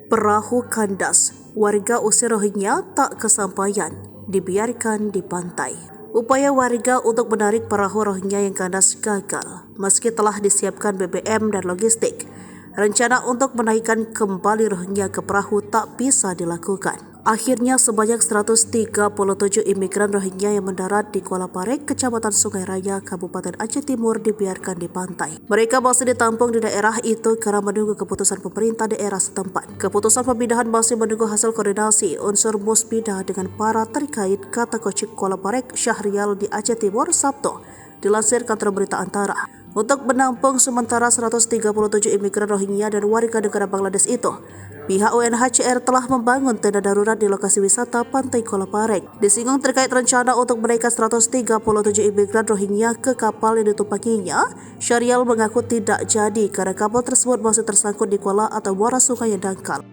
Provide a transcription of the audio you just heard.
Perahu kandas, warga usir Rohingya tak kesampaian, dibiarkan di pantai. Upaya warga untuk menarik perahu Rohingya yang kandas gagal, meski telah disiapkan BBM dan logistik. Rencana untuk menaikkan kembali Rohingya ke perahu tak bisa dilakukan. Akhirnya sebanyak 137 imigran Rohingya yang mendarat di Kuala Parek, Kecamatan Sungai Raya, Kabupaten Aceh Timur dibiarkan di pantai. Mereka masih ditampung di daerah itu karena menunggu keputusan pemerintah daerah setempat. Keputusan pemindahan masih menunggu hasil koordinasi unsur Musbida dengan para terkait, kata Kocik Kuala Parek Syahrial di Aceh Timur Sabtu, dilansir kantor berita Antara. Untuk menampung sementara 137 imigran Rohingya dan warga negara Bangladesh itu, pihak UNHCR telah membangun tenda darurat di lokasi wisata Pantai Kuala Parek. Disinggung terkait rencana untuk menaikkan 137 imigran Rohingya ke kapal yang ditumpanginya, Syahrial mengaku tidak jadi karena kapal tersebut masih tersangkut di Kuala atau muara sungai yang dangkal.